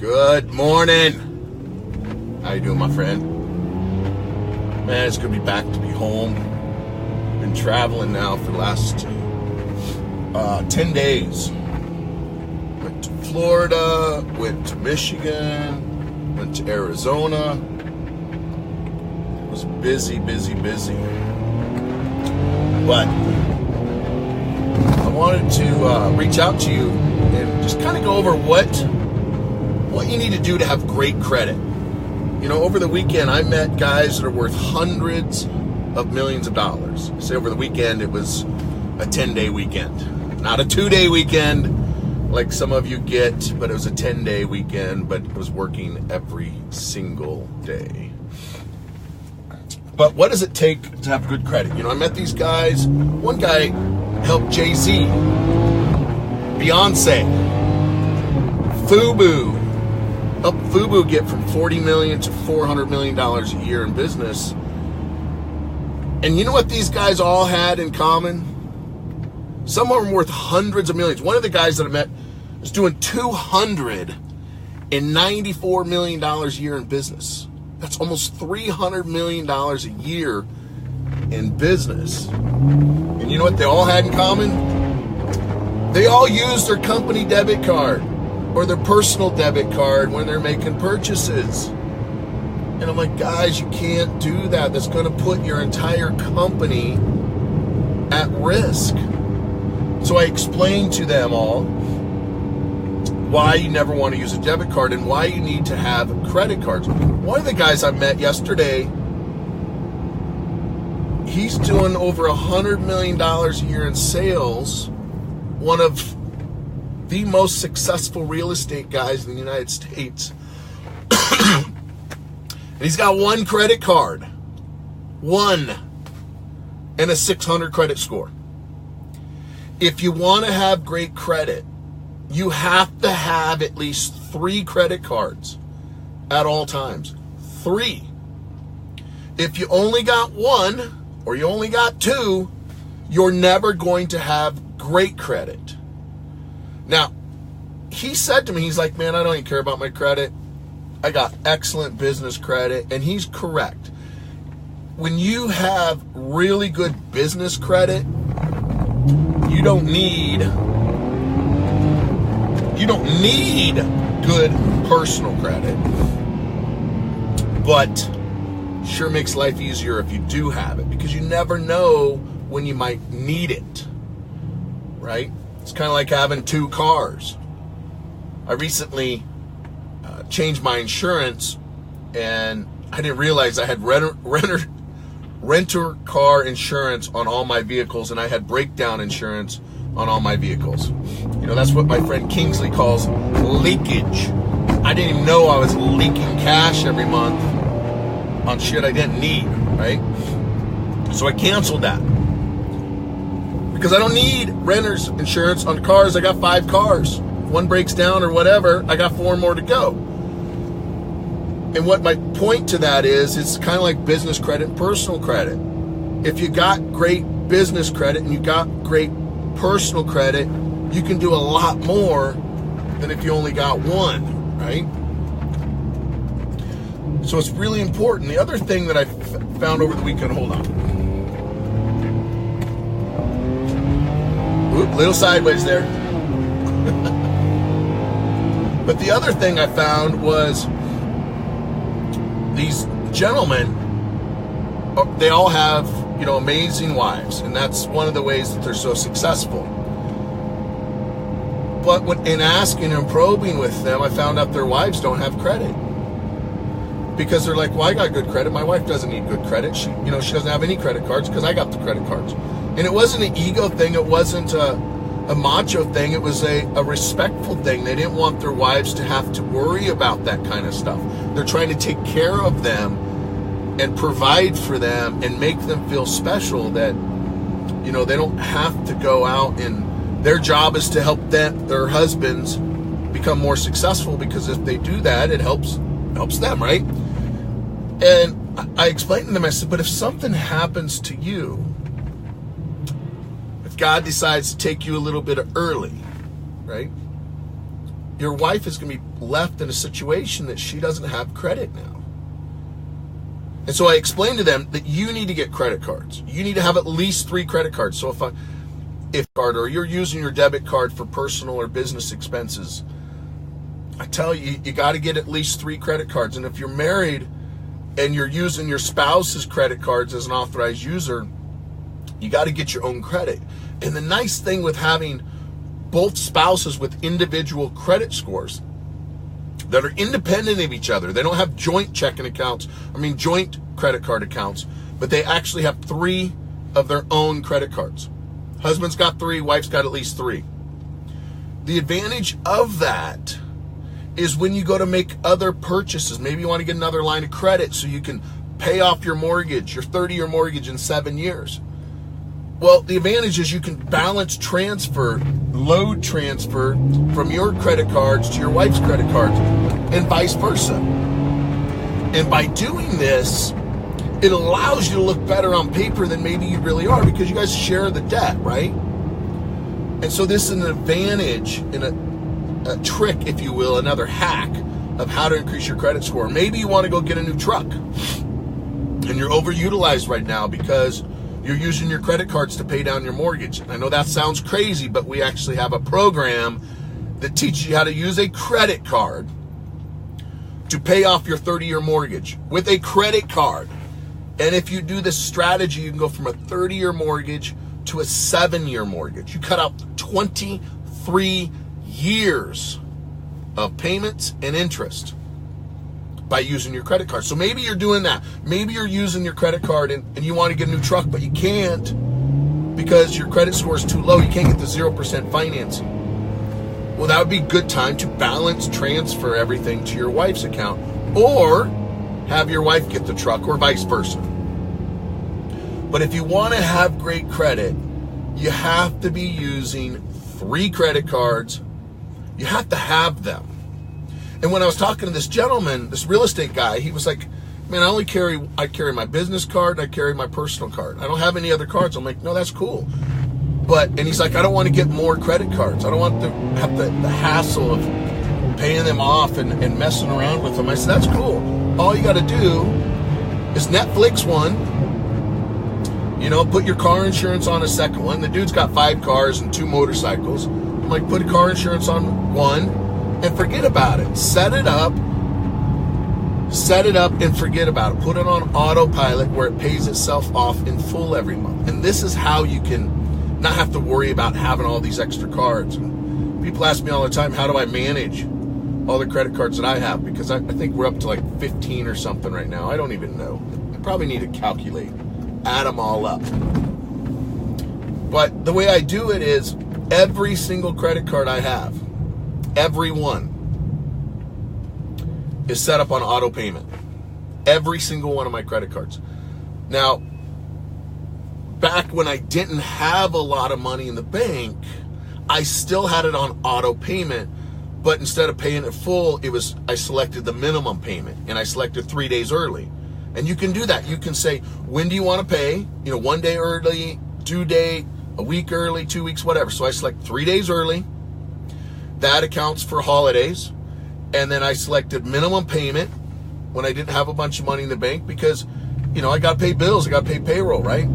Good morning. How you doing, my friend? Man, it's good to be back, to be home. Been traveling now for the last 10 days. Went to Florida, went to Michigan, went to Arizona. It was busy. But I wanted to reach out to you and just kind of go over what you need to do to have great credit. You know, over the weekend, I met guys that are worth hundreds of millions of dollars. I say over the weekend, it was a 10-day weekend. Not a 2-day weekend like some of you get, but it was a 10-day weekend, but it was working every single day. But what does it take to have good credit? You know, I met these guys. One guy helped Jay-Z, Beyonce, Fubu. Helped Fubu get from $40 million to $400 million a year in business. And you know what these guys all had in common? Some of them worth hundreds of millions. One of the guys that I met was doing $294 million a year in business. That's almost $300 million a year in business. And you know what they all had in common? They all used their company debit card or their personal debit card when they're making purchases. And I'm like, guys, you can't do that. That's going to put your entire company at risk. So I explained to them all why you never want to use a debit card and why you need to have credit cards. One of the guys I met yesterday, he's doing over $100 million a year in sales, one of the most successful real estate guys in the United States. And he's got one credit card, one, and a 600 credit score. If you want to have great credit, you have to have at least 3 credit cards at all times. 3. If you only got 1 or you only got 2, you're never going to have great credit. Now, he said to me, he's like, man, I don't even care about my credit. I got excellent business credit. And he's correct. When you have really good business credit, you don't need good personal credit. But sure makes life easier if you do have it, because you never know when you might need it, right? It's kind of like having 2 cars. I recently changed my insurance, and I didn't realize I had renter car insurance on all my vehicles, and I had breakdown insurance on all my vehicles. You know, that's what my friend Kingsley calls leakage. I didn't even know I was leaking cash every month on shit I didn't need, right? So I canceled that. Because I don't need renter's insurance on cars. I got 5 cars. If one breaks down or whatever, I got 4 more to go. And what my point to that is, it's kind of like business credit and personal credit. If you got great business credit and you got great personal credit, you can do a lot more than if you only got 1, right? So it's really important. The other thing that I found over the weekend, hold on. Oop, little sideways there. But the other thing I found was these gentlemen, they all have, you know, amazing wives, and that's one of the ways that they're so successful. But in asking and probing with them, I found out their wives don't have credit. Because they're like, well, I got good credit. My wife doesn't need good credit. She doesn't have any credit cards because I got the credit cards. And it wasn't an ego thing. It wasn't a macho thing. It was a respectful thing. They didn't want their wives to have to worry about that kind of stuff. They're trying to take care of them and provide for them and make them feel special, that, you know, they don't have to go out, and their job is to help their husbands become more successful, because if they do that, it helps them, right? And I explained to them, I said, but if something happens to you, if God decides to take you a little bit early, right? your wife is going to be left in a situation that she doesn't have credit now. And so I explained to them that you need to get credit cards. You need to have at least 3 credit cards. So if or you're using your debit card for personal or business expenses, I tell you, you got to get at least 3 credit cards. And if you're married and you're using your spouse's credit cards as an authorized user, you got to get your own credit. And the nice thing with having both spouses with individual credit scores that are independent of each other, they don't have joint checking accounts, joint credit card accounts, but they actually have 3 of their own credit cards. Husband's got 3, wife's got at least 3. The advantage of that is when you go to make other purchases, maybe you want to get another line of credit so you can pay off your mortgage, your 30-year mortgage in 7 years. Well, the advantage is you can balance transfer, load transfer from your credit cards to your wife's credit cards and vice versa. And by doing this, it allows you to look better on paper than maybe you really are because you guys share the debt, right? And so this is an advantage and a trick, if you will, another hack of how to increase your credit score. Maybe you want to go get a new truck and you're overutilized right now because you're using your credit cards to pay down your mortgage. And I know that sounds crazy, but we actually have a program that teaches you how to use a credit card to pay off your 30-year mortgage with a credit card. And if you do this strategy, you can go from a 30-year mortgage to a 7-year mortgage. You cut out 23 years of payments and interest by using your credit card. So maybe you're doing that. Maybe you're using your credit card and you want to get a new truck, but you can't because your credit score is too low. You can't get the 0% financing. Well, that would be a good time to balance transfer everything to your wife's account or have your wife get the truck or vice versa. But if you want to have great credit, you have to be using 3 credit cards. You have to have them. And when I was talking to this gentleman, this real estate guy, he was like, man, I carry my business card, and I carry my personal card. I don't have any other cards. I'm like, no, that's cool. And he's like, I don't want to get more credit cards. I don't want to have the hassle of paying them off and messing around with them. I said, that's cool. All you got to do is Netflix one, put your car insurance on a second one. The dude's got 5 cars and 2 motorcycles. I'm like, put a car insurance on one. And forget about it. Set it up and forget about it. Put it on autopilot where it pays itself off in full every month. And this is how you can not have to worry about having all these extra cards. And people ask me all the time, how do I manage all the credit cards that I have? Because I think we're up to like 15 or something right now. I don't even know. I probably need to calculate, add them all up. But the way I do it is every single credit card I have, every one is set up on auto payment. Every single one of my credit cards. Now, back when I didn't have a lot of money in the bank, I still had it on auto payment, but instead of paying it full, I selected the minimum payment and I selected 3 days early. And you can do that. You can say, when do you want to pay? 1 day early, due date, a week early, 2 weeks, whatever. So I select 3 days early. That accounts for holidays. And then I selected minimum payment when I didn't have a bunch of money in the bank because, I got to pay bills. I got to pay payroll, right?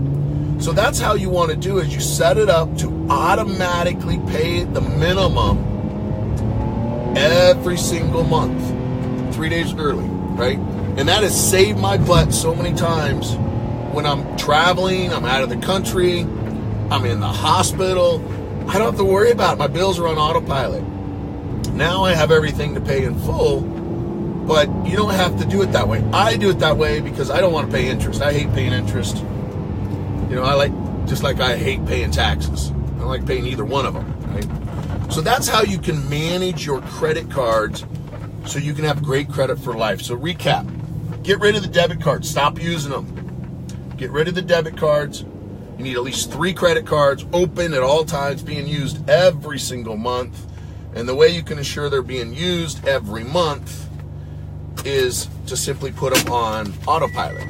So that's how you want to do it. You set it up to automatically pay the minimum every single month, 3 days early, right? And that has saved my butt so many times when I'm traveling, I'm out of the country, I'm in the hospital. I don't have to worry about it. My bills are on autopilot. Now I have everything to pay in full, but you don't have to do it that way. I do it that way because I don't want to pay interest. I hate paying interest. Just like I hate paying taxes. I don't like paying either one of them, right? So that's how you can manage your credit cards so you can have great credit for life. So recap, get rid of the debit cards. Stop using them. Get rid of the debit cards. You need at least 3 credit cards open at all times, being used every single month. And the way you can ensure they're being used every month is to simply put them on autopilot.